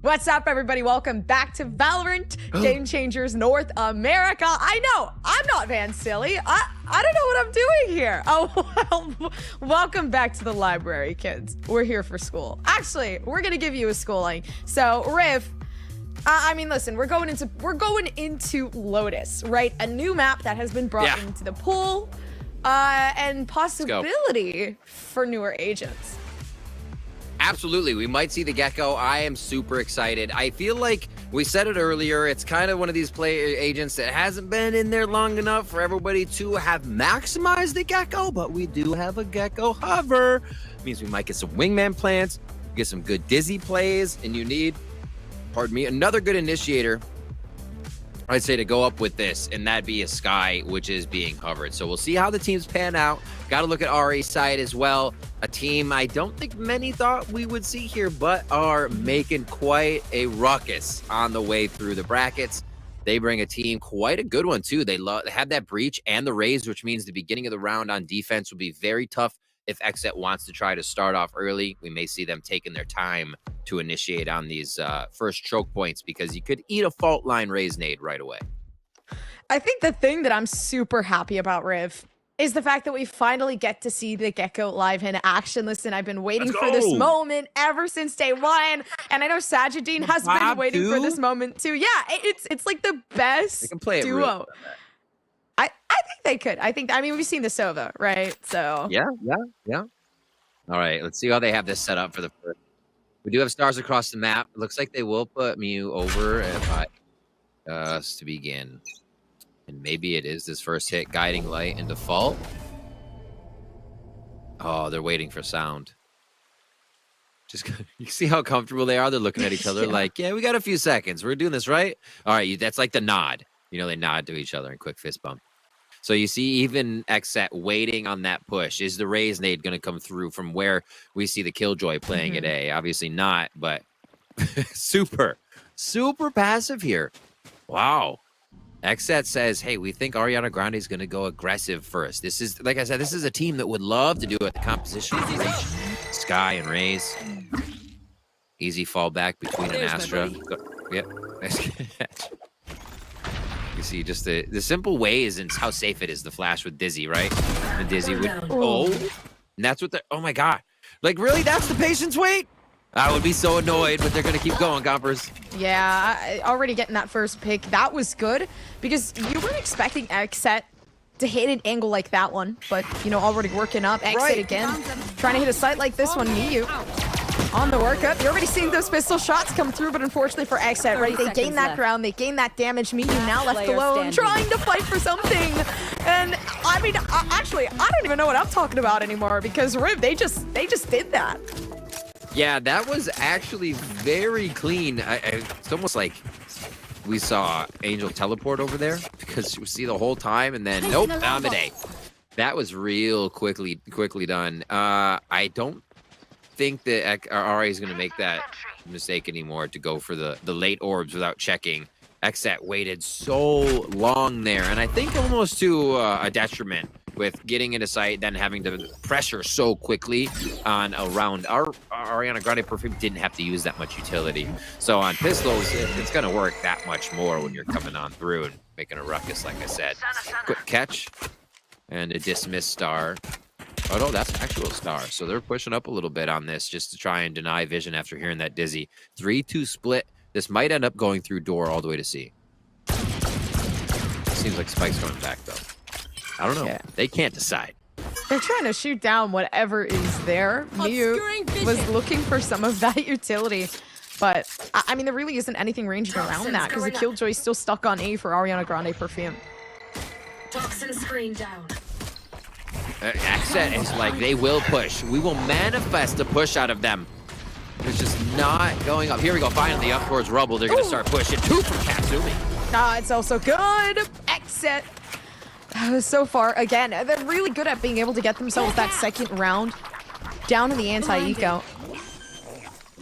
What's up, everybody? Welcome back to Valorant Game Changers North America. I know, I'm not Van Silly. I don't know what I'm doing here. Oh, well, welcome back to the library, kids. We're here for school. Actually, we're gonna give you a schooling. So, Riv, I mean, listen, we're going into Lotus, right? A new map that has been brought into the pool, and possibility for newer agents. Absolutely. We might see the Gecko. I am super excited. I feel like we said it earlier. It's kind of one of these player agents that hasn't been in there long enough for everybody to have maximized the Gecko, but we do have a Gecko hover. It means we might get some wingman plants, get some good dizzy plays, and you need, pardon me, another good initiator. I'd say to go up with this, and that'd be a Sky, which is being hovered. So we'll see how the teams pan out. Got to look at ARI's side as well. A team I don't think many thought we would see here, but are making quite a ruckus on the way through the brackets. They bring a team, quite a good one too. They have that breach and the raise, which means the beginning of the round on defense will be very tough. If XSET wants to try to start off early, we may see them taking their time to initiate on these first choke points, because you could eat a fault line raise nade right away. I think the thing that I'm super happy about, Riv, is the fact that we finally get to see the Gecko live in action. Listen, I've been waiting for this moment ever since day one, and I know Sajidine has been waiting for this moment too. Yeah, it's like the best duo. I think they could. I mean, we've seen the Sova, right? So yeah. All right, let's see how they have this set up for the first. We do have stars across the map. It looks like they will put Mew over if I to begin. And maybe it is this first hit, guiding light and default. Oh, they're waiting for sound. Just you see how comfortable they are? They're looking at each other like, yeah, we got a few seconds. We're doing this right. All right, that's like the nod. You know, they nod to each other and quick fist bump. So you see even XSET waiting on that push. Is the raise nade going to come through from where we see the Killjoy playing at A? Obviously not, but super passive here. Wow. XSET says, hey, we think Ariana Grande is going to go aggressive first. This is, like I said, this is a team that would love to do it. The composition of Reach, Sky, and Raze. Easy fallback between an Astra. Yep. Nice catch. You see just the simple ways and how safe it is, the flash with Dizzy, right? The Dizzy would, and that's what they're, oh my God. Like, really? That's the patience wait? I would be so annoyed, but they're going to keep going, Gompers. Yeah, already getting that first pick. That was good, because you weren't expecting XSET to hit an angle like that one, but, you know, already working up. XSET again, trying to hit a site like this one. Miyu on the workup. You're already seeing those pistol shots come through, but unfortunately for XSET, right, they gain that ground, they gain that damage. Miyu now left alone, trying to fight for something. And, I mean, actually, I don't even know what I'm talking about anymore, because Riv, they just did that. Yeah, that was actually very clean. It's almost like we saw Angel teleport over there, because you see the whole time, and then nope, I'm at A. That was real quickly done. I don't think that ARI is going to make that mistake anymore to go for the late orbs without checking. XSET waited so long there, and I think almost to a detriment with getting into sight, then having to pressure so quickly on a round. Our Ariana Grande Perfume didn't have to use that much utility. So on pistols, it's going to work that much more when you're coming on through and making a ruckus, like I said. Quick catch and a dismiss star. Oh no, that's an actual star. So they're pushing up a little bit on this just to try and deny vision after hearing that Dizzy. 3-2 split. This might end up going through door all the way to C. Seems like Spike's going back though. I don't know. Yeah. They can't decide. They're trying to shoot down whatever is there. Miyu was looking for some of that utility. But, I mean, there really isn't anything ranging around that, because the Killjoy's still stuck on A for Ariana Grande Perfume. Toxin screen down. XSET is like, they will push. We will manifest a push out of them. It's just not going up. Here we go. Finally, up towards Rubble. They're going to start pushing. 2 from Katsumi. It's also good. XSET. So far, again, they're really good at being able to get themselves that second round down in the anti-eco.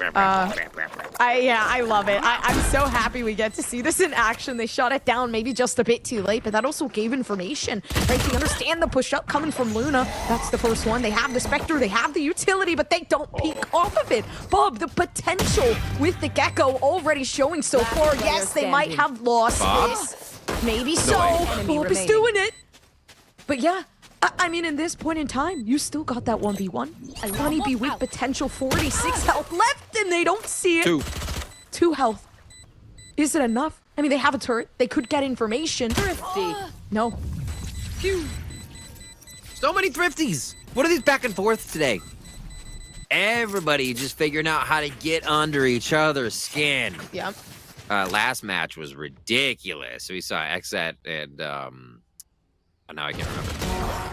I love it. I'm so happy we get to see this in action. They shot it down maybe just a bit too late, but that also gave information, right? They understand the push-up coming from Luna. That's the first one. They have the Spectre, they have the utility, but they don't peek off of it. Bob, the potential with the Gecko already showing so far. Yes, they might have lost this. Maybe so. Bob is doing it. But yeah, I mean, in this point in time, you still got that 1v1. A Honeybee with potential 46 health left, and they don't see it. 2 health. Is it enough? I mean, they have a turret. They could get information. Thrifty. No. Phew. So many thrifties. What are these back and forth today? Everybody just figuring out how to get under each other's skin. Yep. Last match was ridiculous. We saw XSET and, now I can't remember.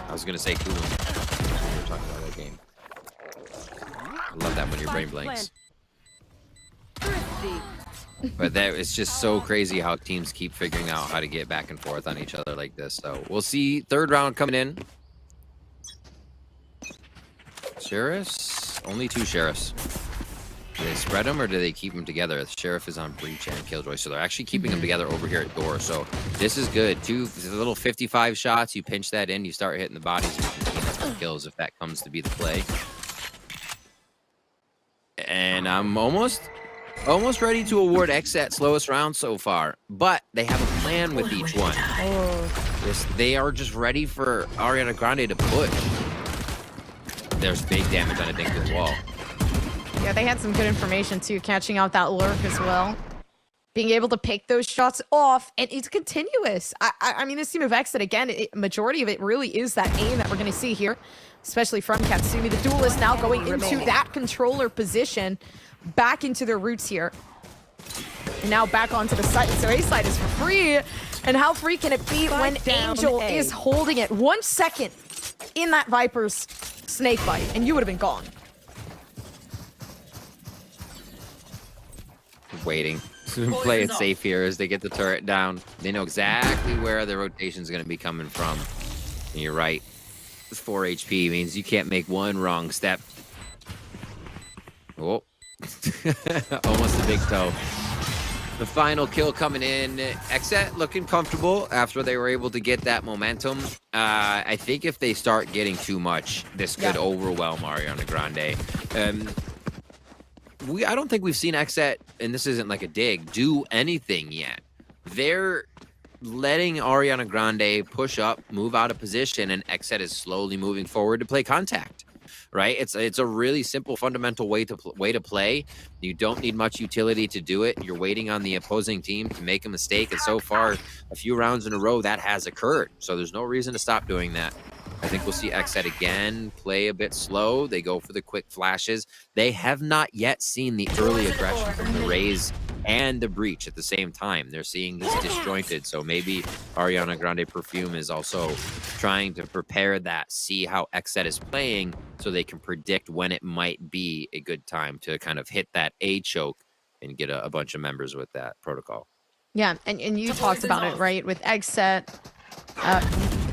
I was gonna say Cool. We were talking about that game. I love that when your brain blanks. But it's just so crazy how teams keep figuring out how to get back and forth on each other like this. So we'll see. Third round coming in. Sheriffs? Only 2 sheriffs. Do they spread them or do they keep them together? The sheriff is on breach and killjoy, so they're actually keeping them together over here at door. So this is good. 2 little 55 shots. You pinch that in, you start hitting the bodies, and you can get some kills if that comes to be the play. And I'm almost ready to award XSET slowest round so far, but they have a plan with each one. They are just ready for Ariana Grande to push. There's big damage on a Dinklage wall. Yeah, they had some good information too, catching out that lurk as well. Being able to pick those shots off, and it's continuous. I mean, this team of XSET, again, majority of it really is that aim that we're going to see here, especially from Katsumi. The duelist now going into that controller position, back into their roots here. And now back onto the site. So A-side is for free. And how free can it be when Angel is holding it? 1 second in that Viper's snake bite, and you would have been gone. Waiting. Play it safe here as they get the turret down. They know exactly where the rotation is going to be coming from. And you're right. 4 HP means you can't make one wrong step. Oh. Almost a big toe. The final kill coming in. XSET looking comfortable after they were able to get that momentum. I think if they start getting too much, this could overwhelm Ariana Grande. I don't think we've seen XSET, and this isn't like a dig, do anything yet. They're letting Ariana Grande push up, move out of position, and XSET is slowly moving forward to play contact. Right? It's a really simple, fundamental way to play. You don't need much utility to do it. You're waiting on the opposing team to make a mistake, and so far, a few rounds in a row, that has occurred. So there's no reason to stop doing that. I think we'll see XSET again play a bit slow. They go for the quick flashes. They have not yet seen the early aggression from the Raze and the Breach at the same time. They're seeing this disjointed. So maybe Ariana Grande Perfume is also trying to prepare that, see how XSET is playing so they can predict when it might be a good time to kind of hit that A choke and get a bunch of members with that protocol. Yeah, and you talked about it, right? With XSET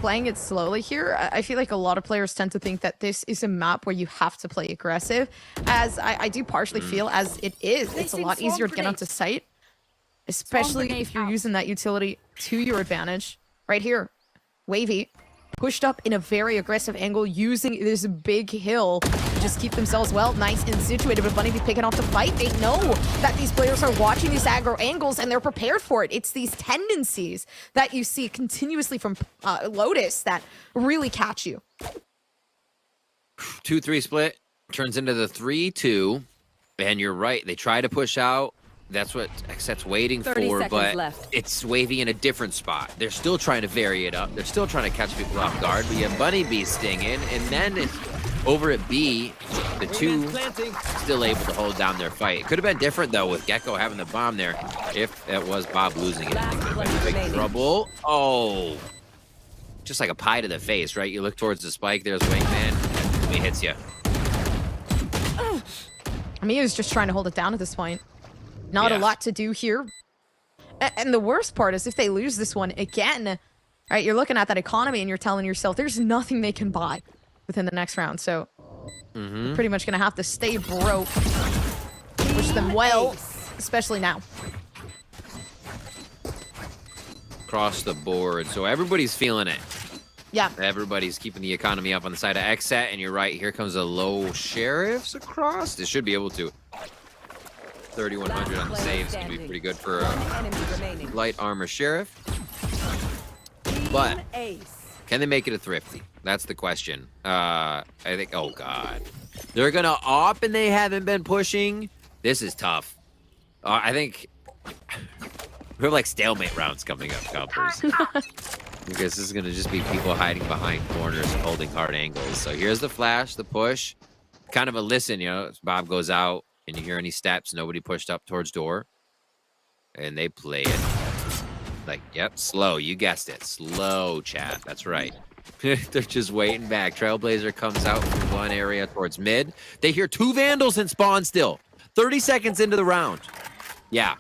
playing it slowly here, I feel like a lot of players tend to think that this is a map where you have to play aggressive, as I do partially feel as it is. It's a lot easier to get onto site, especially if you're using that utility to your advantage. Right here, Wavy pushed up in a very aggressive angle using this big hill to just keep themselves nice and situated. But Bunny be picking off the fight. They know that these players are watching these aggro angles and they're prepared for it. It's these tendencies that you see continuously from Lotus that really catch you. 2-3 split turns into the 3-2, and you're right. They try to push out. That's what XSET's waiting for, but it's Wavy in a different spot. They're still trying to vary it up. They're still trying to catch people off guard, but you have Bunny Bee stinging, and then it's over at B, the two still able to hold down their fight. It could have been different, though, with Gecko having the bomb there. If it was Bob losing it, it could have been big trouble. Oh, just like a pie to the face, right? You look towards the spike, there's Wingman, he hits you. Mia's just trying to hold it down at this point. Not a lot to do here. And the worst part is if they lose this one again, right, you're looking at that economy and you're telling yourself there's nothing they can buy within the next round. So you're pretty much going to have to stay broke. them well, especially now. Across the board. So everybody's feeling it. Yeah. Everybody's keeping the economy up on the side of XSET, and you're right. Here comes a low sheriffs across. This should be able to. 3,100 on the saves can be pretty good for a light armor sheriff. But can they make it a thrifty? That's the question. I think, oh God. They're going to op and they haven't been pushing. This is tough. I think we have like stalemate rounds coming up, Compers. Because this is going to just be people hiding behind corners and holding hard angles. So here's the flash, the push. Kind of a listen, you know, Bob goes out and you hear any steps, nobody pushed up towards door. And they play it. Like, yep, slow. You guessed it. Slow, chat. That's right. They're just waiting back. Trailblazer comes out from one area towards mid. They hear 2 Vandals in spawn still. 30 seconds into the round. Yeah.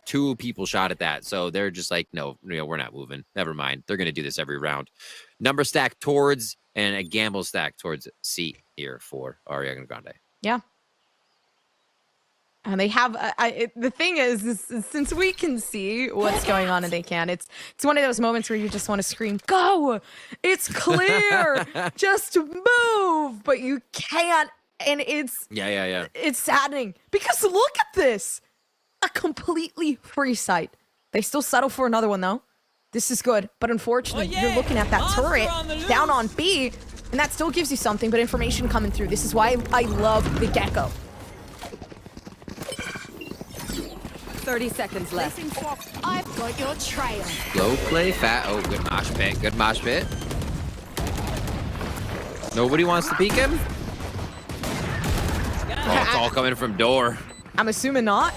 2 people shot at that. So they're just like, no, we're not moving. Never mind. They're going to do this every round. Number stack towards and a gamble stack towards C here for Ariana Grande. Yeah. And they have, the thing is, since we can see what's going on and they can, it's one of those moments where you just want to scream, go! It's clear! Just move! But you can't, and it's... Yeah. It's saddening, because look at this! A completely free site. They still settle for another one, though. This is good, but unfortunately, you're looking at that turret down on B, and that still gives you something, but information coming through. This is why I love the Gecko. 30 seconds left. I've got your trail. Low play, fat. Oh, good mosh pit. Good mosh pit. Nobody wants to peek him? Oh, it's all coming from door. I'm assuming not.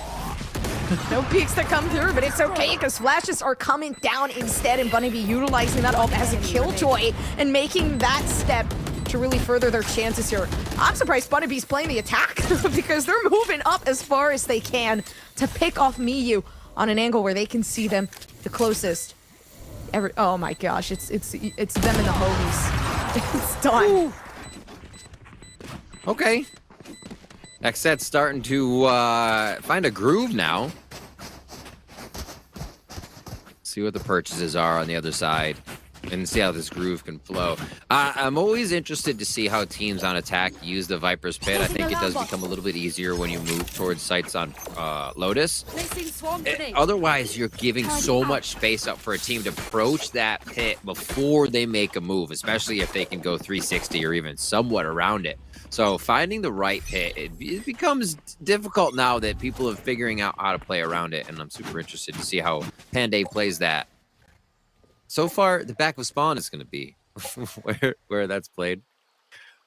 No peeks that come through, but it's okay because flashes are coming down instead, and Bunny B utilizing that ult as a killjoy and making that step to really further their chances here. I'm surprised Bunny B's playing the attack because they're moving up as far as they can to pick off Miyu on an angle where they can see them the closest. Oh my gosh, it's them and the homies. It's done. Ooh. Okay. XSET's starting to find a groove now. See what the purchases are on the other side and see how this groove can flow. I'm always interested to see how teams on attack use the Viper's Pit. I think it does become a little bit easier when you move towards sites on Lotus. Otherwise, you're giving so much space up for a team to approach that pit before they make a move, especially if they can go 360 or even somewhat around it. So finding the right pit, it becomes difficult now that people are figuring out how to play around it, and I'm super interested to see how Panday plays that. So far, the back of spawn is going to be where that's played.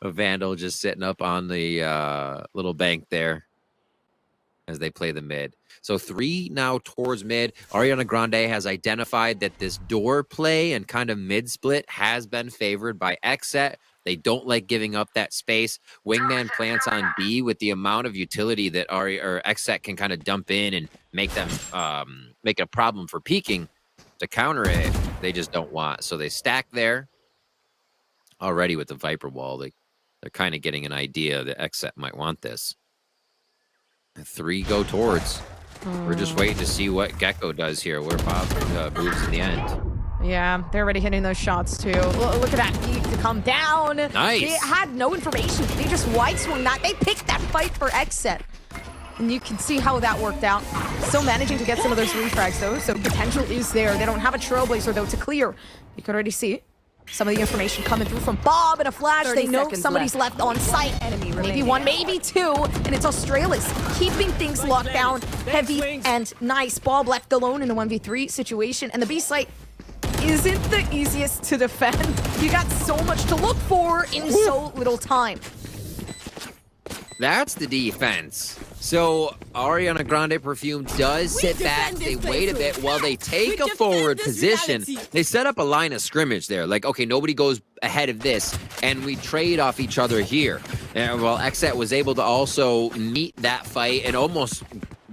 A Vandal just sitting up on the little bank there as they play the mid. So 3 now towards mid. Ariana Grande has identified that this door play and kind of mid split has been favored by XSET. They don't like giving up that space. Wingman plants on B with the amount of utility that XSET can kind of dump in and make them make a problem for peeking. To counter it, they just don't want. So they stack there already with the Viper wall. They're kind of getting an idea that XSET might want this. 3 go towards. We're just waiting to see what Gecko does here, where Bob moves in the end. Yeah, they're already hitting those shots too. Look at that peak to come down. Nice. They had no information. They just wide swung that. They picked that fight for XSET. And you can see how that worked out. Still managing to get some of those refrags though, so potential is there. They don't have a Trailblazer though to clear. You can already see some of the information coming through from Bob and a flash. They know somebody's left on site. Maybe 1, maybe 2, and it's Australis keeping things locked down. Heavy and nice. Bob left alone in a 1v3 situation, and the B site isn't the easiest to defend. You got so much to look for in so little time. That's the defense. So Ariana Grande Perfume does sit back. They wait a bit while they take a forward position. They set up a line of scrimmage there. Like, okay, nobody goes ahead of this, and we trade off each other here. And while XSET was able to also meet that fight and almost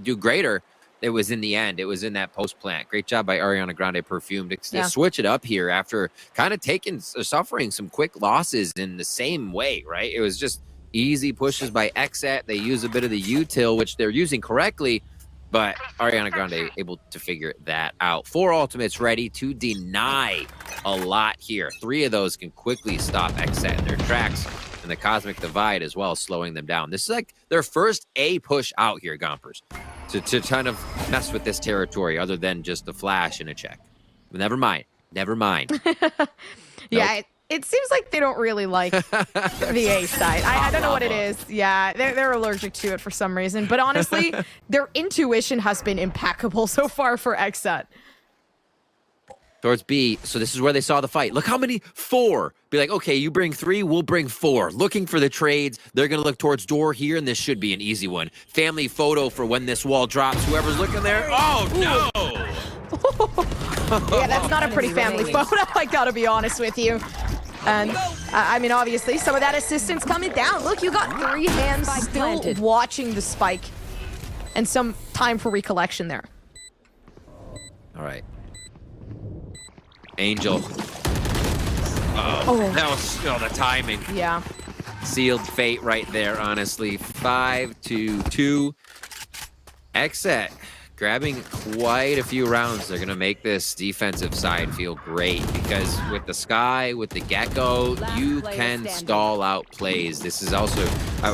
do greater, it was in the end. It was in that post plant. Great job by Ariana Grande Perfume to switch it up here after kind of suffering some quick losses in the same way, right? It was just Easy pushes by XSET. They use a bit of the util, which they're using correctly, but Ariana Grande able to figure that out. 4 ultimates ready to deny a lot here. 3 of those can quickly stop XSET in their tracks, and the Cosmic Divide as well, slowing them down. This is like their first A push out here, Gompers, to kind of mess with this territory other than just a flash and a check. But never mind. Never mind. Yeah, it seems like they don't really like the A side. I don't know what it is. Yeah, they're allergic to it for some reason. But honestly, their intuition has been impeccable so far for XSET. Towards B, so this is where they saw the fight. Look how many, 4. Be like, okay, you bring 3, we'll bring 4. Looking for the trades. They're going to look towards door here, and this should be an easy one. Family photo for when this wall drops. Whoever's looking there. Oh, no! Yeah, that's not a pretty family photo, I gotta be honest with you. And, I mean, obviously, some of that assistance coming down. Look, you got 3 hands still watching the spike. And some time for recollection there. All right. Angel. Uh-oh. That was the timing. Yeah. Sealed fate right there, honestly. 5-2. XSET grabbing quite a few rounds. They're going to make this defensive side feel great because with the Sky, with the Gecko, you can stall out plays. This is also,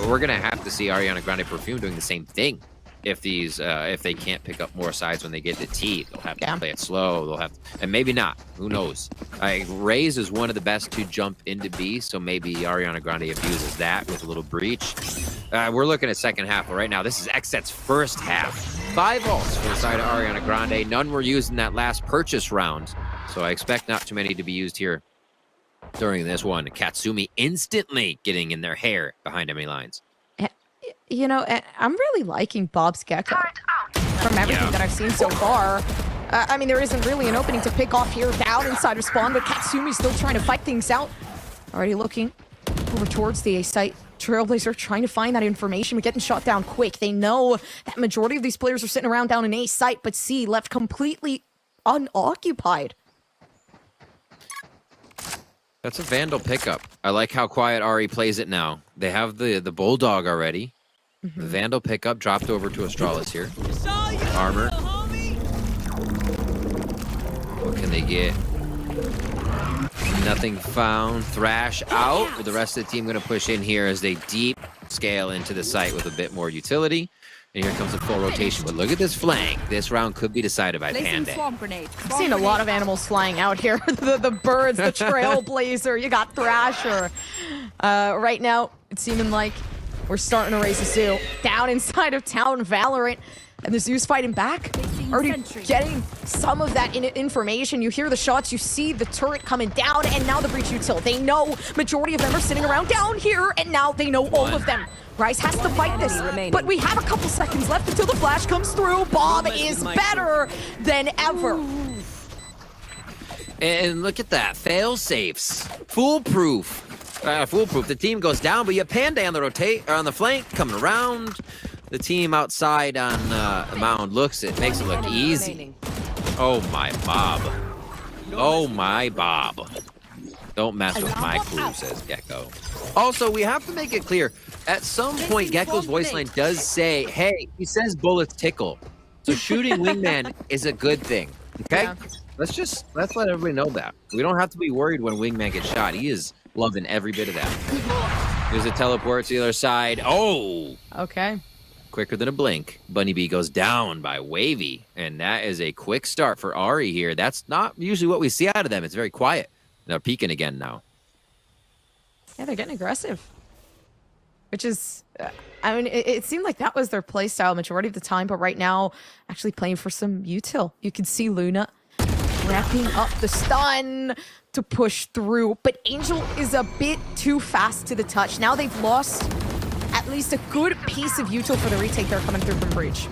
we're going to have to see Ariana Grande Perfume doing the same thing. If they can't pick up more sides when they get to T, they'll have to play it slow. They'll have to, and maybe not. Who knows? Raze is one of the best to jump into B, so maybe Ariana Grande abuses that with a little breach. We're looking at second half, but right now this is XSET's first half. 5 ults for the side of Ariana Grande. None were used in that last purchase round, so I expect not too many to be used here during this one. Katsumi instantly getting in their hair behind enemy lines. You know, I'm really liking Bob's Gecko from everything that I've seen so far. I mean, there isn't really an opening to pick off here down inside of spawn, but Katsumi's still trying to fight things out. Already looking over towards the A site. Trailblazer trying to find that information, but getting shot down quick. They know that majority of these players are sitting around down in A site, but C left completely unoccupied. That's a Vandal pickup. I like how quiet Ari plays it now. They have the Bulldog already. The Vandal pickup dropped over to Astralis here. Armor. What can they get? Nothing found. Thrash out. With the rest of the team going to push in here as they deep scale into the site with a bit more utility. And here comes a full rotation. But look at this flank. This round could be decided by Panda. I've seen a lot of animals flying out here. the birds, the Trailblazer. You got Thrasher. Right now, it's seeming like we're starting to raise the zoo. Down inside of town, VALORANT. And the zoo's fighting back. Already getting some of that information. You hear the shots, you see the turret coming down, and now the breach util. They know majority of them are sitting around down here, and now they know all of them. Rise has to fight this, but we have a couple seconds left until the flash comes through. Bob is better than ever. And look at that, fail safes, foolproof. Foolproof. The team goes down, but you have Panda on the flank coming around. The team outside on Mound makes it look easy. Oh my Bob. Oh my Bob. Don't mess with my clue, says Gecko. Also, we have to make it clear. At some point, Gecko's voice line does say, hey, he says bullets tickle. So shooting Wingman is a good thing. Okay? Yeah. Let's let everybody know that. We don't have to be worried when Wingman gets shot. He is loving every bit of that. There's a teleport to the other side. Oh! Okay. Quicker than a blink. Bunny Bee goes down by Wavy. And that is a quick start for Ari here. That's not usually what we see out of them. It's very quiet. They're peeking again now. Yeah, they're getting aggressive. Which is, I mean, it seemed like that was their play style majority of the time, but right now, actually playing for some util. You can see Luna wrapping up the stun to push through, but Angel is a bit too fast to the touch. Now they've lost at least a good piece of util for the retake they're coming through from Breach.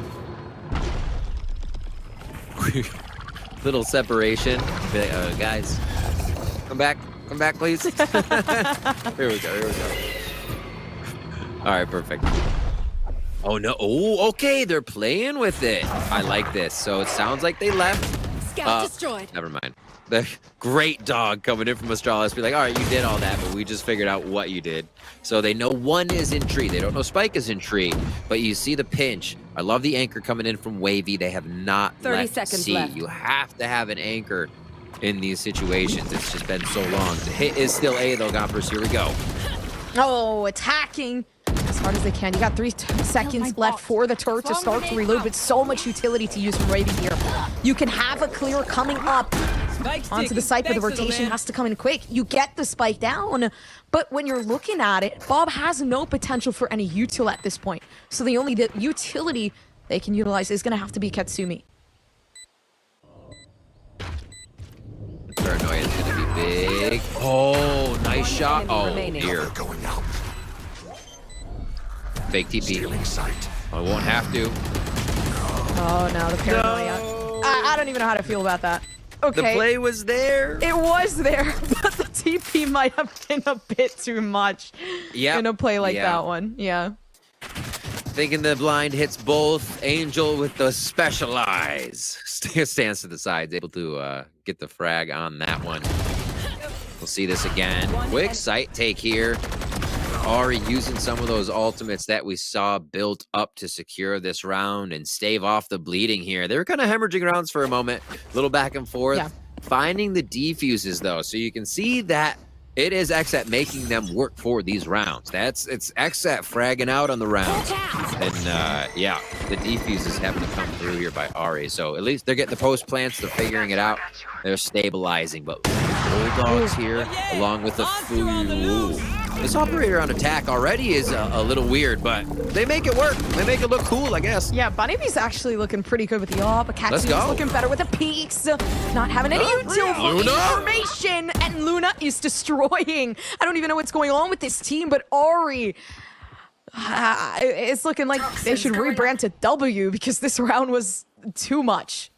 Little separation. Guys, come back, please. Here we go. All right, perfect. Oh, no. Oh, okay. They're playing with it. I like this. So it sounds like they left. Scout destroyed. Never mind. The great dog coming in from Astralis. Be like, all right, you did all that, but we just figured out what you did. So they know one is in tree. They don't know Spike is in tree, but you see the pinch. I love the anchor coming in from Wavy. They have not 30 left seconds C. left. You have to have an anchor in these situations. It's just been so long. The hit is still A, though, Gompers. Here we go. Oh, attacking as hard as they can. You got 3 seconds left for the turret to start to reload, but so much utility to use from Wavy here. You can have a clear coming up onto the site, but the rotation has to come in quick. You get the spike down, but when you're looking at it, Bob has no potential for any util at this point. So the only utility they can utilize is going to have to be Katsumi. Paranoia is going to be big. Oh, nice shot. Oh, dear. Fake TP. I won't have to. Oh, no, the paranoia. No. I don't even know how to feel about that. Okay. The play was there. It was there, but the TP might have been a bit too much in a play like that one. Yeah. Thinking the blind hits both. Angel with the specialize. Stands to the sides, able to get the frag on that one. We'll see this again. Quick sight take here. ARI using some of those ultimates that we saw built up to secure this round and stave off the bleeding here. They were kind of hemorrhaging rounds for a moment, a little back and forth. Yeah. Finding the defuses, though, so you can see that it is XSET making them work for these rounds. It's XSET fragging out on the rounds. And, yeah, the defuses having to come through here by ARI. So at least they're getting the post plants, they're figuring it out. They're stabilizing, but Bulldogs here, along with the Fuyu. This operator on attack already is a little weird, but they make it work. They make it look cool, I guess. Yeah, Bunnybee's actually looking pretty good with the AWP. Katsu's looking better with the peaks. Not having any util information, and Luna is destroying. I don't even know what's going on with this team, but ARI, it's looking like they should rebrand to W because this round was too much.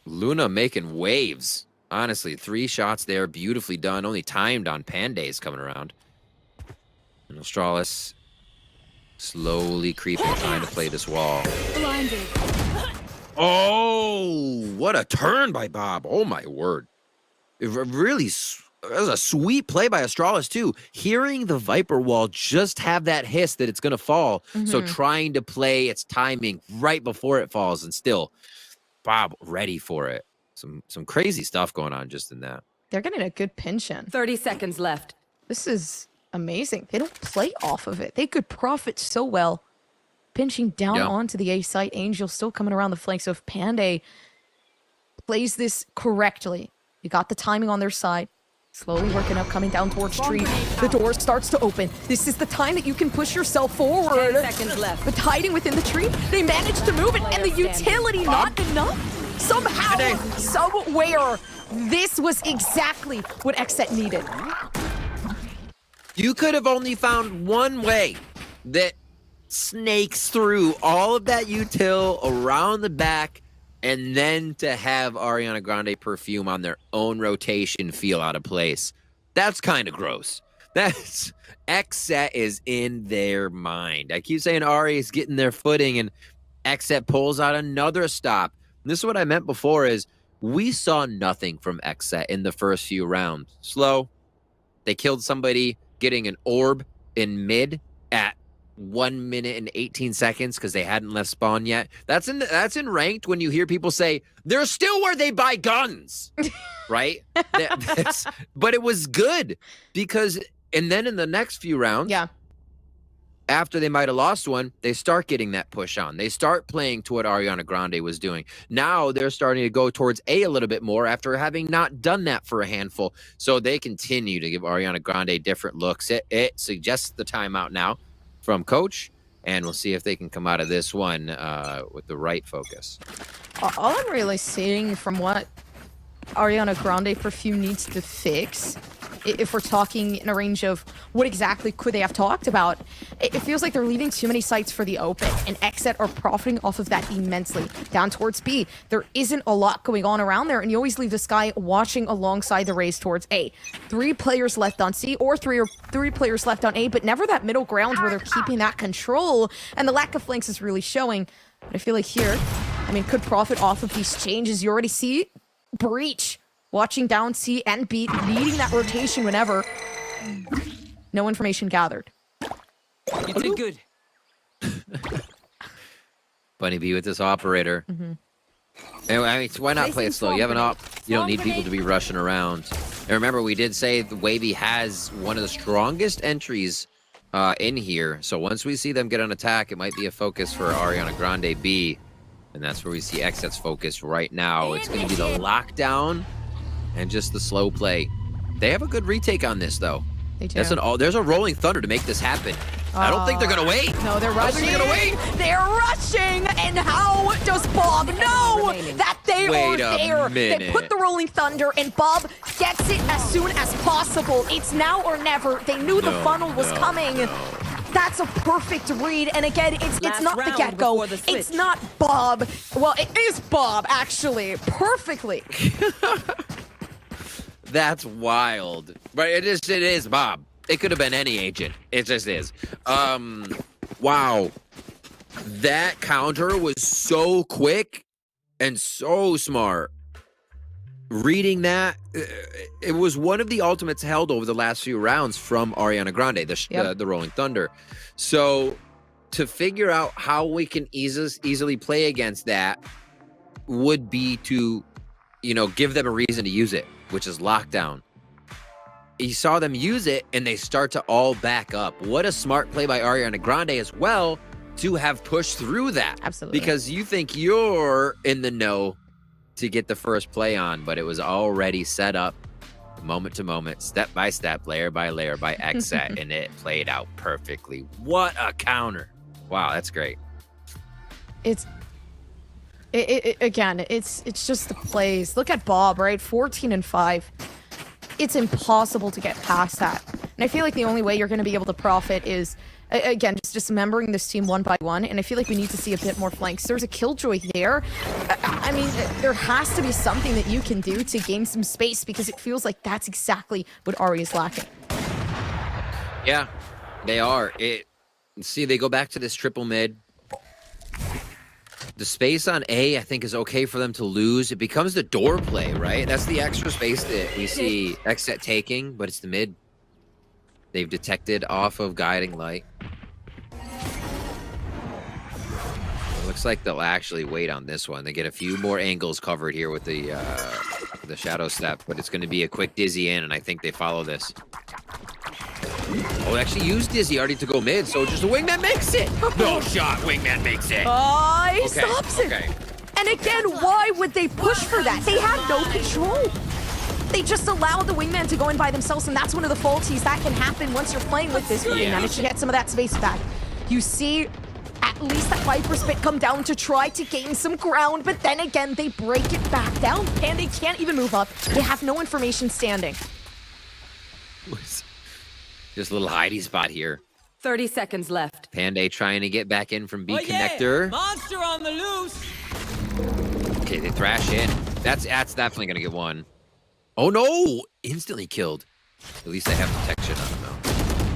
Luna making waves. Honestly, 3 shots there, beautifully done. Only timed on Pandays coming around. And Astralis slowly creeping, trying to play this wall. Blinded. Oh, what a turn by Bob. Oh, my word. It really that was a sweet play by Astralis, too. Hearing the Viper wall just have that hiss that it's going to fall. So trying to play its timing right before it falls, and still Bob ready for it. Some crazy stuff going on just in that. They're getting a good pinch in. 30 seconds left. This is amazing. They don't play off of it. They could profit so well. Pinching down onto the A site. Angel still coming around the flank. So if Panday plays this correctly, you got the timing on their side. Slowly working up, coming down towards tree. The door starts to open. This is the time that you can push yourself forward. 10 seconds left. But hiding within the tree, they managed to move it, and the utility not enough. Somehow, somewhere, this was exactly what XSET needed. You could have only found one way that snakes through all of that util around the back, and then to have Ariana Grande Perfume on their own rotation feel out of place. That's kind of gross. That's XSET is in their mind. I keep saying Ari is getting their footing, and XSET pulls out another stop. And this is what I meant before is we saw nothing from XSET in the first few rounds. Slow. They killed somebody getting an orb in mid at 1 minute and 18 seconds because they hadn't left spawn yet. That's in ranked when you hear people say, they're still where they buy guns, right? But it was good because, and then in the next few rounds, after they might have lost one, they start getting that push on. They start playing to what Ariana Grande was doing. Now they're starting to go towards A a little bit more after having not done that for a handful. So they continue to give Ariana Grande different looks. It suggests the timeout now from coach, and we'll see if they can come out of this one with the right focus. All I'm really seeing from what Ariana Grande Perfume needs to fix, if we're talking in a range of what exactly could they have talked about, it feels like they're leaving too many sites for the open, and XSET are profiting off of that immensely. Down towards B, there isn't a lot going on around there, and you always leave this guy watching alongside the race towards A. 3 players left on C, or three players left on A, but never that middle ground where they're keeping that control, and the lack of flanks is really showing. But I feel like here, I mean, could profit off of these changes. You already see Breach watching down C and B, leading that rotation whenever. No information gathered. You did good. Bunny B with this operator. Anyway, I mean, why not play it slow? You have an op. You don't need people to be rushing around. And remember, we did say the Wavy has one of the strongest entries in here. So once we see them get on attack, it might be a focus for Ariana Grande B. And that's where we see XSET's focus right now. It's going to be the lockdown and just the slow play. They have a good retake on this, though. They do. There's a rolling thunder to make this happen. I don't think they're going to wait. No, they're rushing. I don't think they're going to wait. They're rushing. And how does Bob know that they are there? They put the rolling thunder, and Bob gets it as soon as possible. It's now or never. They knew the funnel was coming. That's a perfect read. And again, it's not the get-go. It's not Bob. Well, it is Bob, actually. Perfectly. That's wild. But it is Bob. It could have been any agent. It just is. Wow. That counter was so quick and so smart. Reading that, it was one of the ultimates held over the last few rounds from Ariana Grande, the Rolling Thunder. So to figure out how we can easily play against that would be to, give them a reason to use it, which is lockdown. You saw them use it, and they start to all back up. What a smart play by Ariana Grande as well to have pushed through that. Absolutely. Because you think you're in the know to get the first play on, but it was already set up moment to moment, step by step, layer by layer by XSET, and it played out perfectly. What a counter. Wow, that's great. Again, it's just the plays. Look at Bob, right? 14 and 5. It's impossible to get past that. And I feel like the only way you're going to be able to profit is, again, just dismembering this team one by one. And I feel like we need to see a bit more flanks. There's a Killjoy there. I mean, there has to be something that you can do to gain some space, because it feels like that's exactly what Ari is lacking. Yeah, they are. See, they go back to this triple mid. The space on A, I think, is okay for them to lose. It becomes the door play, right? That's the extra space that we see XSET taking, but it's the mid. They've detected off of guiding light. It looks like they'll actually wait on this one. They get a few more angles covered here with the shadow step, but it's going to be a quick dizzy in, and I think they follow this. Oh, actually used Dizzy already to go mid, so just a wingman makes it. No shot, wingman makes it. He stops it. And again, why would they push for that? They have no control. They just allowed the wingman to go in by themselves, and that's one of the faulties that can happen once you're playing with this wingman. It should get some of that space back. You see at least that Viper Spit come down to try to gain some ground, but then again, they break it back down, and they can't even move up. They have no information standing. Just a little hidey spot here. 30 seconds left. Panday trying to get back in from B connector. Monster on the loose. Okay, they thrash in. That's definitely gonna get one. Oh no! Instantly killed. At least they have protection on him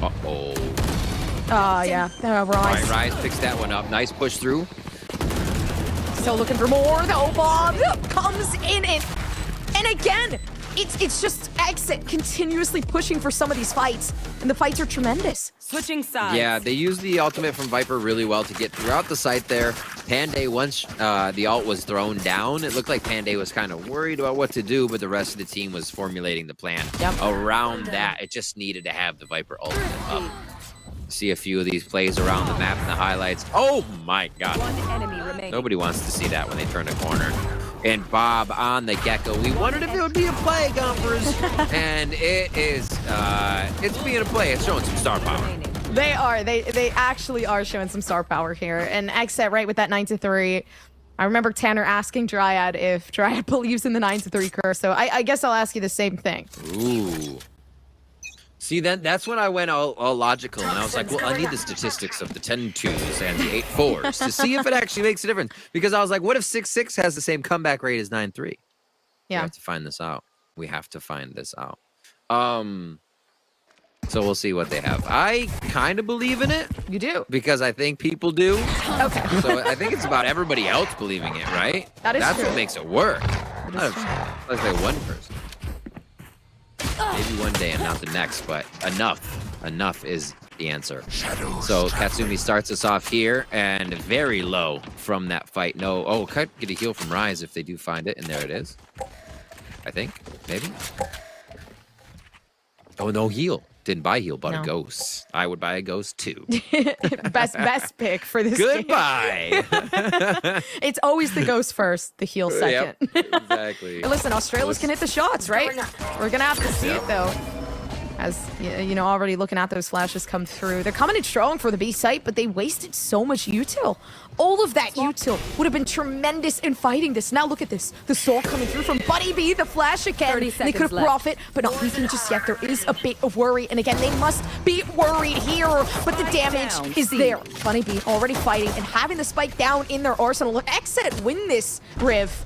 now. Uh-oh. Yeah. All right, Rise picks that one up. Nice push through. Still looking for more though. Bob comes in and again, it's just XSET continuously pushing for some of these fights, and the fights are tremendous. Switching sides. Yeah, they used the ultimate from Viper really well to get throughout the site there. Panday, once the ult was thrown down, it looked like Panday was kind of worried about what to do, but the rest of the team was formulating the plan around that. It just needed to have the Viper ultimate up. See a few of these plays around the map and the highlights. Oh my God. One enemy remaining. Nobody wants to see that when they turn a corner. And Bob on the Gecko. We wondered if it would be a play, Gumpers. And it is, it's being a play. It's showing some star power. They are. They actually are showing some star power here. And XSET right with that 9-3. I remember Tanner asking Dryad if Dryad believes in the 9-3 curse. So I guess I'll ask you the same thing. Ooh. See, then that's when I went all logical, and I was like, well, I need the statistics of the 10-2s and the 8-4s to see if it actually makes a difference. Because I was like, what if 6-6 has the same comeback rate as 9-3? Yeah. We have to find this out. We have to find this out. So we'll see what they have. I kind of believe in it. You do? Because I think people do. Okay. So I think it's about everybody else believing it, right? That's That's true. what makes it work. That is true. Let's say one person. Maybe one day and not the next, but enough is the answer. So Katsumi starts us off here and very low from that fight. No, oh, could get a heal from Rise if they do find it, and there it is. I think, maybe. Oh, no heal. Didn't buy heal, bought a ghost. I would buy a ghost too. best pick for this Goodbye. game. It's always the ghost first, the heal second. Yep, exactly. Listen, Australis can hit the shots, right? We're going to have to see it, though. As, you know, already looking at those flashes come through. They're coming in strong for the B site, but they wasted so much util. All of that util would have been tremendous in fighting this. Now look at this. The soul coming through from Bunny B, the flash again. They could have profit, but not leaking just yet. There is a bit of worry. And again, they must be worried here, but the damage is there. Bunny B already fighting and having the spike down in their arsenal. Look, XSET win this, Riv.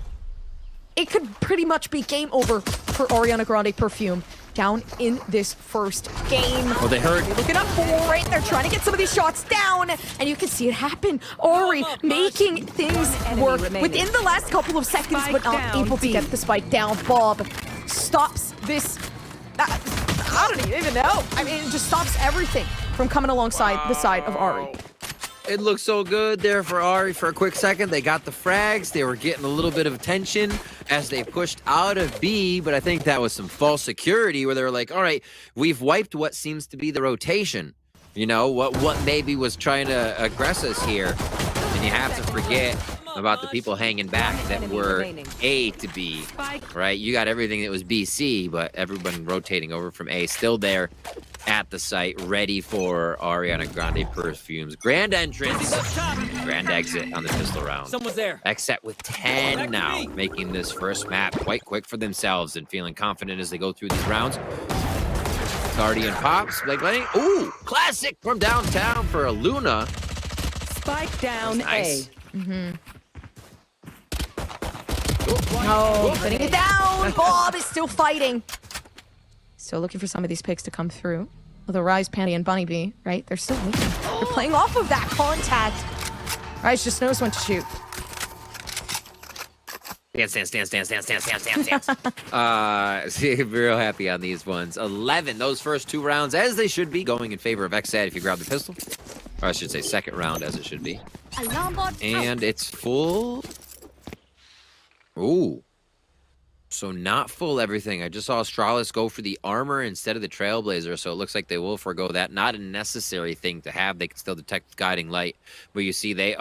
It could pretty much be game over for Ariana Grande Perfume down in this first game. Oh, they heard. They're looking up for it. They're trying to get some of these shots down, and you can see it happen. Ori making things work within the last couple of seconds, but not able to get the spike down. Bob stops this. I don't even know. I mean, it just stops everything from coming alongside the side of Ari. It looked so good there for Ari for a quick second. They got the frags. They were getting a little bit of attention as they pushed out of B, but I think that was some false security where they were like, all right, we've wiped what seems to be the rotation. You know, what maybe was trying to aggress us here. And you have to forget about the people hanging back that were A to B, right? You got everything that was BC, but everyone rotating over from A still there at the site, ready for Ariana Grande Perfume's grand entrance, grand exit on the pistol round. Someone's there. XSET with 10 now, making this first map quite quick for themselves and feeling confident as they go through these rounds. Guardian pops, Blake Lenny. Ooh, classic from downtown for a Luna. Spike down Nice. A. Oh, putting it down. Bob is still fighting. So looking for some of these picks to come through. Although Rise, Panty, and Bunny B, right? They're still waiting. They're playing off of that contact. Rise just knows when to shoot. Dance. Real happy on these ones. 11, those first two rounds, as they should be, going in favor of XSET if you grab the pistol. Or I should say second round, as it should be. And it's full. Ooh. So not full everything. I just saw Astralis go for the armor instead of the Trailblazer, so it looks like they will forego that. Not a necessary thing to have. They can still detect guiding light. But you see, they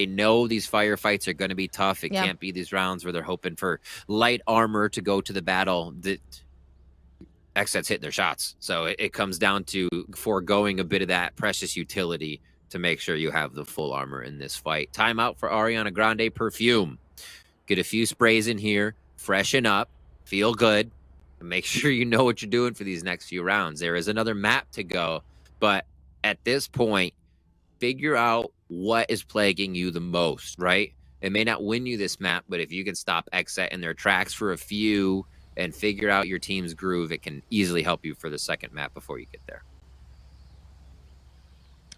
know these firefights are going to be tough. It can't be these rounds where they're hoping for light armor to go to the battle. XSET's hitting their shots. So it comes down to foregoing a bit of that precious utility to make sure you have the full armor in this fight. Timeout for Ariana Grande Perfume. Get a few sprays in here. Freshen up, feel good, and make sure you know what you're doing for these next few rounds. There is another map to go, but at this point, figure out what is plaguing you the most, right? It may not win you this map, but if you can stop XSET in their tracks for a few and figure out your team's groove, it can easily help you for the second map before you get there.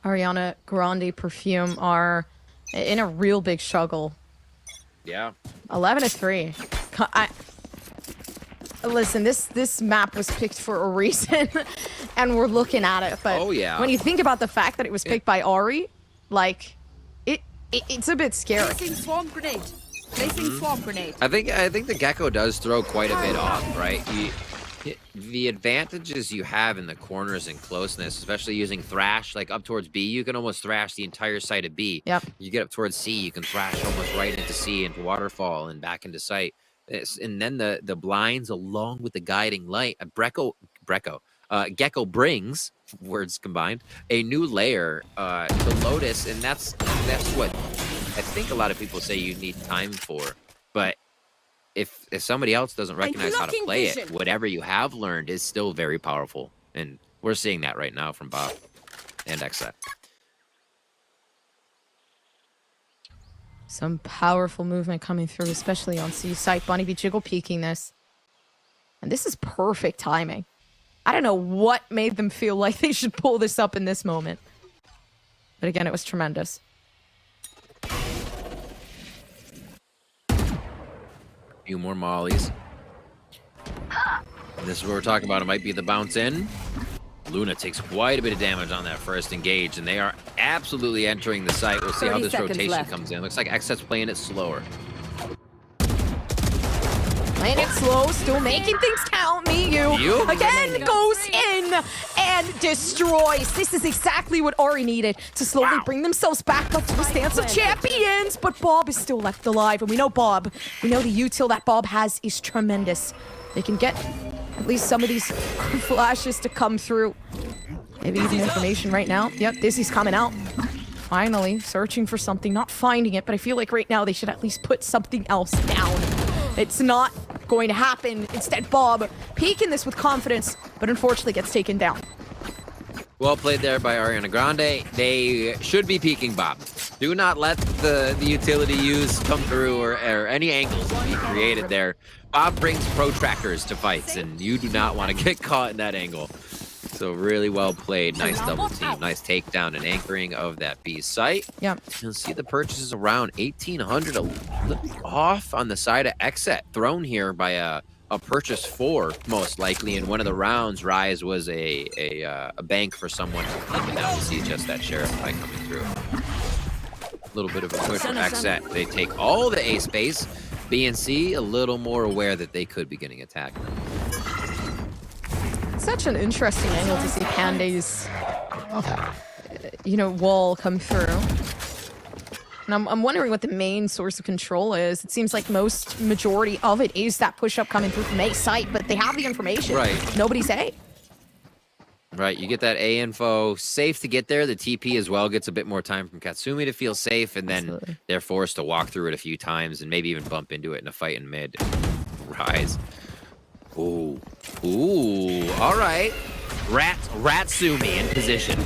Ariana Grande Perfume are in a real big struggle. Yeah. 11-3. Listen, this map was picked for a reason, and we're looking at it. But when you think about the fact that it was picked by Ari, like, it's a bit scary. Placing swarm grenade. Placing swarm grenade. I think the Gecko does throw quite a bit off, right? The advantages you have in the corners and closeness, especially using Thrash, like up towards B, you can almost thrash the entire site of B. Yep. You get up towards C, you can thrash almost right into C, into Waterfall, and back into sight. And then the blinds, along with the guiding light, Gecko brings, words combined, a new layer to Lotus, and that's what I think a lot of people say you need time for. But if somebody else doesn't recognize how to play it, whatever you have learned is still very powerful. And we're seeing that right now from Bob and XSET. Some powerful movement coming through, especially on C site. Bunny B jiggle peeking this. And this is perfect timing. I don't know what made them feel like they should pull this up in this moment. But again, it was tremendous. Few more mollies. This is what we're talking about. It might be the bounce in. Luna takes quite a bit of damage on that first engage, and they are absolutely entering the site. We'll see how this rotation comes in. Looks like XSET's playing it slower. Playing it slow, still making things count. You again goes in and destroys. This is exactly what ARI needed to slowly bring themselves back up to the stance of champions. But Bob is still left alive, and we know Bob. We know the util that Bob has is tremendous. They can get at least some of these flashes to come through. Maybe even information right now. Yep, Dizzy's coming out. Finally, searching for something, not finding it, but I feel like right now they should at least put something else down. It's not going to happen. Instead, Bob peeking this with confidence, but unfortunately gets taken down. Well played there by Ariana Grande. They should be peeking Bob. Do not let the utility use come through or any angles be created there. Bob brings protractors to fights, and you do not want to get caught in that angle. So really well played. Nice double team. Nice takedown and anchoring of that B site. Yep. You'll see the purchases around 1,800 off on the side of XSET. Thrown here by a purchase 4, most likely. In one of the rounds, Rise was a bank for someone. And now we see just that Sheriff fight coming through. A little bit of a push for XSET. They take all the A space. B and C a little more aware that they could be getting attacked. Such an interesting angle to see Pande's, wall come through. And I'm wondering what the main source of control is. It seems like majority of it is that push-up coming through from A site, but they have the information. Right. Nobody's A. Right, you get that A info. Safe to get there. The TP as well gets a bit more time from Katsumi to feel safe, and then they're forced to walk through it a few times and maybe even bump into it in a fight in mid. Rise. Ooh. Ooh. All right. Ratsumi in position.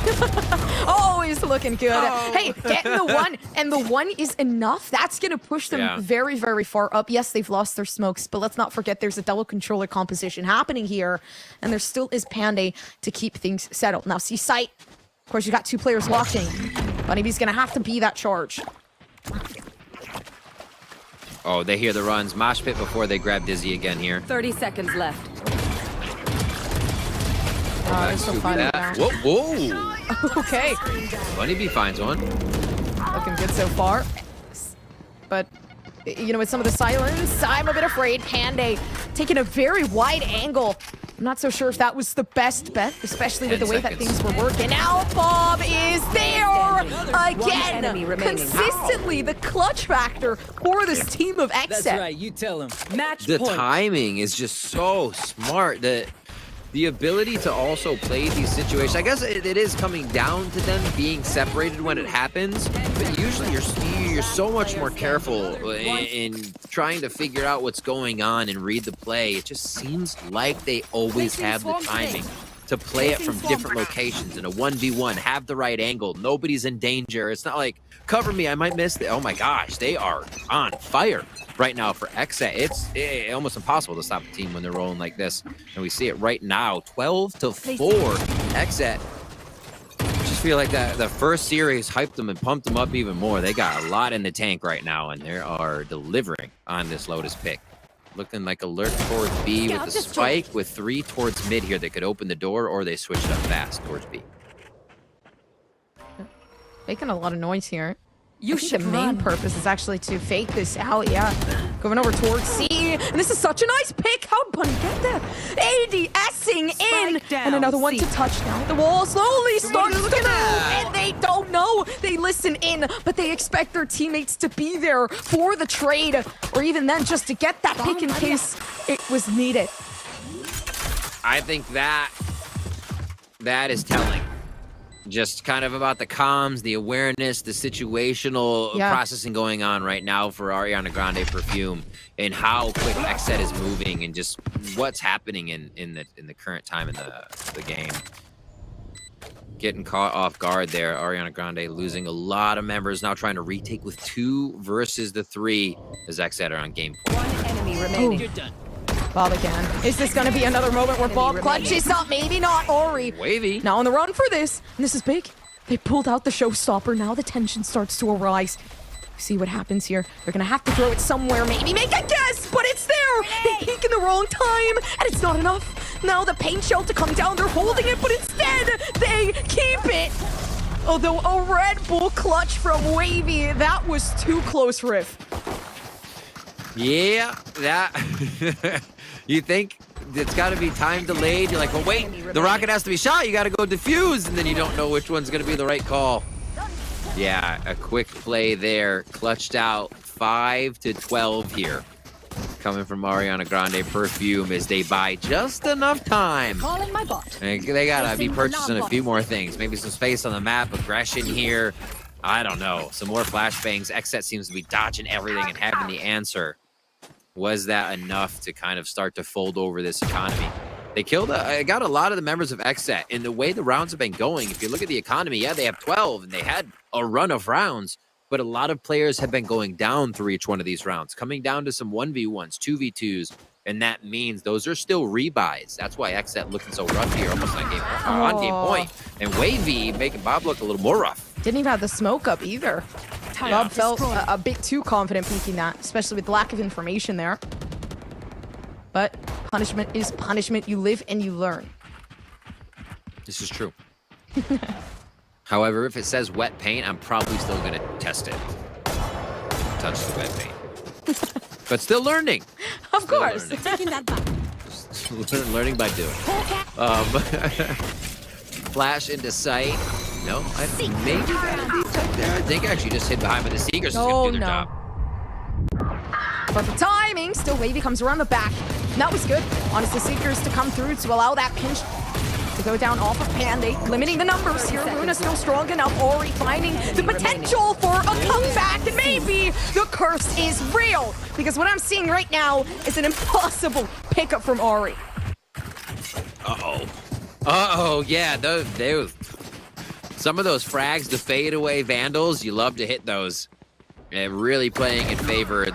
Always looking good. Oh. Hey, getting the 1, and the 1 is enough. That's going to push them very, very far up. Yes, they've lost their smokes, but let's not forget there's a double controller composition happening here, and there still is Pande to keep things settled. Now, see site. Of course, you got 2 players watching. Bunnybee's going to have to be that charge. Oh, they hear the runs. Mosh pit before they grab Dizzy again here. 30 seconds left. They're still fighting now. Whoa. Okay. Bunnybee finds one. Looking good so far. But, with some of the silence, I'm a bit afraid. Pande taking a very wide angle. I'm not so sure if that was the best bet, especially with the way that things were working. Now Bob is there again. Consistently, the clutch factor for this team of XSET. That's right, you tell him. Match point. The point. timing is just so smart. The ability to also play these situations. I guess it is coming down to them being separated when it happens, but usually you're so much more careful in trying to figure out what's going on and read the play. It just seems like they always have the timing to play it from different locations in a 1v1, have the right angle. Nobody's in danger. It's not like, cover me, I might miss it. Oh my gosh, they are on fire right now for XSET. It's almost impossible to stop a team when they're rolling like this. And we see it right now, 12-4 XSET. Just feel like the first series hyped them and pumped them up even more. They got a lot in the tank right now, and they are delivering on this Lotus pick. Looking like alert towards B with the spike, with 3 towards mid here that could open the door, or they switch it up fast towards B. Making a lot of noise here. I think the main purpose is actually to fake this out, Going over towards C, and this is such a nice pick. How'd Bunny get there? ADSing in, and another one to touch now. The wall slowly starts to move, and they don't know. They listen in, but they expect their teammates to be there for the trade, or even then just to get that pick in case it was needed. I think that is telling. Just kind of about the comms, the awareness, the situational processing going on right now for Ariana Grande Perfume, and how quick XSET is moving, and just what's happening in the current time in the game. Getting caught off guard there. Ariana Grande losing a lot of members, now trying to retake with 2 versus the 3 as XSET are on game point. 1 enemy remaining. You're done. Bob again. Is this going to be another moment where Bob clutches up? Maybe not. Ori. Wavy. Now on the run for this. And this is big. They pulled out the showstopper. Now the tension starts to arise. See what happens here. They're going to have to throw it somewhere. Maybe make a guess, but it's there. They peek in the wrong time, and it's not enough. Now the paint shell to come down. They're holding it, but instead they keep it. Although a Red Bull clutch from Wavy, that was too close, Riff. Yeah, that. You think it's got to be time delayed? You're like, well, wait, the rocket has to be shot. You got to go defuse, and then you don't know which one's going to be the right call. Yeah, a quick play there. Clutched out 5 to 12 here. Coming from Ariana Grande Perfume as they buy just enough time. Calling my bot. And they got to be purchasing a few more things. Maybe some space on the map, aggression here. I don't know. Some more flashbangs. XSET seems to be dodging everything and having the answer. Was that enough to kind of start to fold over this economy? They killed, got a lot of the members of XSET. And the way the rounds have been going, if you look at the economy, yeah, they have 12 and they had a run of rounds, but a lot of players have been going down through each one of these rounds, coming down to some 1v1s, 2v2s, and that means those are still rebuys. That's why XSET looking so rough here, almost on game point. And Wavy making Bob look a little more rough. Didn't even have the smoke up either. Bob felt a bit too confident peeking that, especially with the lack of information there. But punishment is punishment. You live and you learn. This is true. However, if it says wet paint, I'm probably still going to test it. Touch the wet paint. But still learning. Of course. Learning by doing. Flash into sight. No, I think maybe got a deep tech there. I think I actually just hid behind, but the Seekers is going to do their job. Perfect timing. Still Wavy comes around the back. And that was good. Honestly, Seekers to come through to allow that pinch to go down off of Panday, limiting the numbers here. Luna still strong enough. Ori finding the potential for a comeback, and maybe the curse is real. Because what I'm seeing right now is an impossible pickup from Ori. Uh-oh, yeah, those some of those frags, the fadeaway Vandals, you love to hit those. And really playing in favor.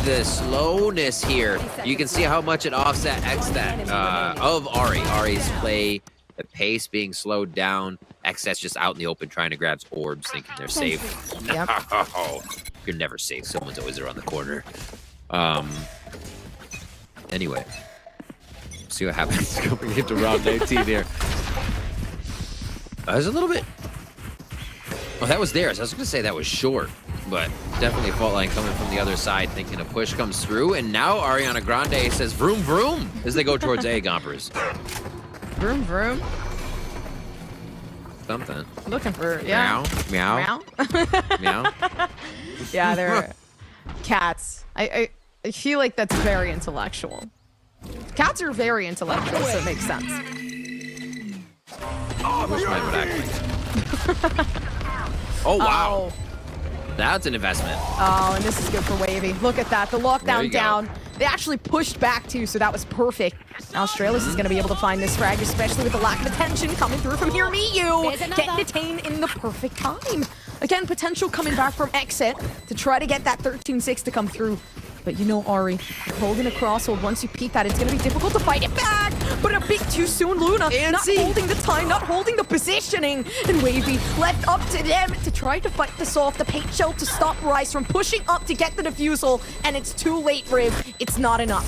The slowness here, you can see how much it offset XSET of Ari. Ari's play, the pace being slowed down. XSET's just out in the open trying to grab orbs, thinking they're safe. Yep. No, you're never safe. Someone's always around the corner. Anyway, see what happens going into round 19 here. There's a little bit. Oh, that was theirs. I was going to say that was short, but definitely a fault line coming from the other side, thinking a push comes through. And now Ariana Grande says vroom vroom as they go towards A, Gompers. Vroom vroom. Something. Looking for, yeah. Meow. Meow. Meow. Yeah, they're cats. I feel like that's very intellectual. Cats are very intellectual, so it makes sense. I wish mine would act like that. Oh, wow. That's an investment. Oh, and this is good for Wavy. Look at that. The lockdown down. They actually pushed back, too, so that was perfect. Now Australis is going to be able to find this frag, especially with the lack of attention coming through from Hear Me You. Getting detained in the perfect time. Again, potential coming back from XSET to try to get that 13-6 to come through. But you know, Ari, holding a crosshold, once you peek that, it's going to be difficult to fight it back. But a bit too soon, Luna. Not holding the time, not holding the positioning. And Wavy left up to them to try to fight this off. The paint shell to stop Rice from pushing up to get the defusal. And it's too late, Riv. It's not enough.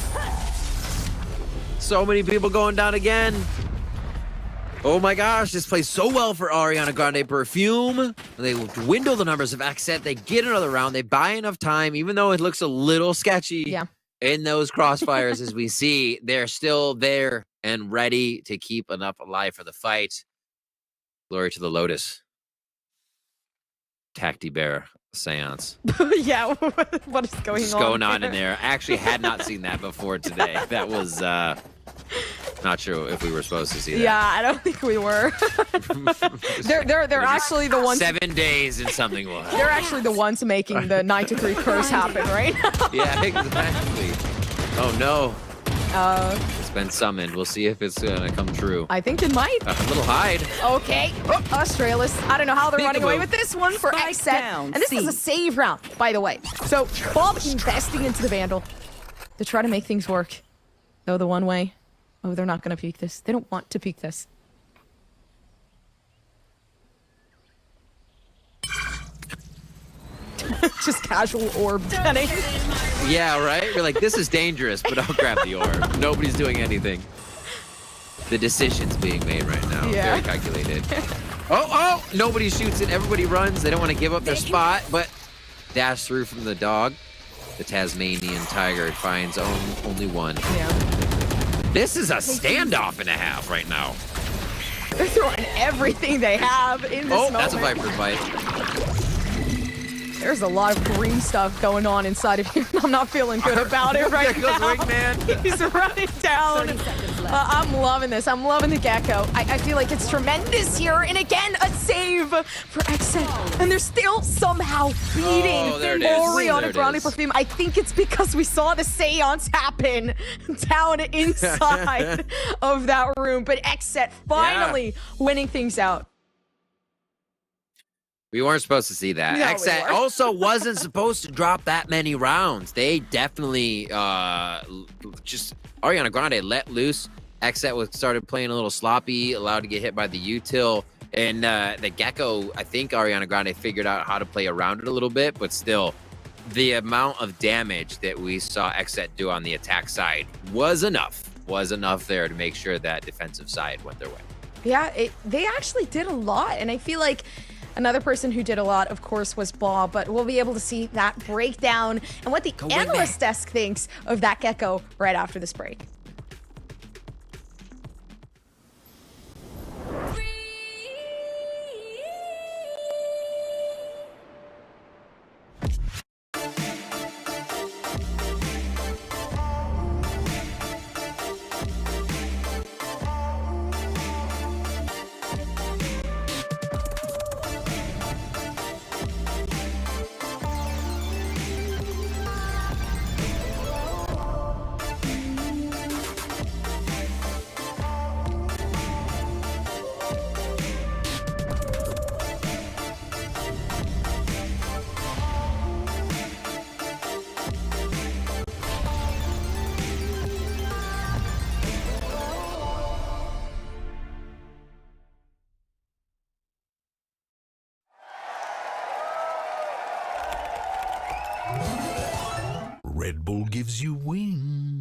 So many people going down again. Oh my gosh, this plays so well for Ariana Grande Perfume. They dwindle the numbers of XSET. They get another round. They buy enough time, even though it looks a little sketchy in those crossfires as we see. They're still there and ready to keep enough alive for the fight. Glory to the Lotus. Tacti Bear Seance. Yeah, what is going What's going on in there? I actually had not seen that before today. That was... not sure if we were supposed to see that. Yeah, I don't think we were. they're actually the ones. 7 days and something will happen. They're actually the ones making the 9-3 curse happen, right? Yeah, exactly. Oh no. It's been summoned. We'll see if it's gonna come true. I think it might. A little hide. Okay. Australis. I don't know how they're running away with this one for XSET. And this is a save round, by the way. So Bob investing into the Vandal to try to make things work. Though the one way. Oh, they're not going to peek this. They don't want to peek this. Just casual orb getting. Yeah, right? You're like, this is dangerous, but I'll grab the orb. Nobody's doing anything. the decisions being made right now. Yeah. Very calculated. Oh, nobody shoots it. Everybody runs. They don't want to give up their spot, but dash through from the dog. The Tasmanian tiger finds only one. Yeah. This is a standoff and a half right now. They're throwing everything they have in this moment. That's a Viper bite. There's a lot of green stuff going on inside of here. I'm not feeling good about it right There goes now. Wingman. He's running down. 30 seconds left. I'm loving this. I'm loving the gecko. I feel like it's tremendous here. And again, a save for XSET. And they're still somehow beating there it is. Oriana There it Grande is. Perfume. I think it's because we saw the seance happen down inside of that room. But XSET finally winning things out. We weren't supposed to see that. No, we XSET weren't. also wasn't supposed to drop that many rounds. They definitely just Ariana Grande let loose. XSET started playing a little sloppy, allowed to get hit by the util. And the Gecko, I think Ariana Grande figured out how to play around it a little bit, but still, the amount of damage that we saw XSET do on the attack side was enough there to make sure that defensive side went their way. Yeah, they actually did a lot. And I feel like another person who did a lot, of course, was Bob, but we'll be able to see that breakdown and what the analyst desk thinks of that Gecko right after this break. Red Bull gives you wings.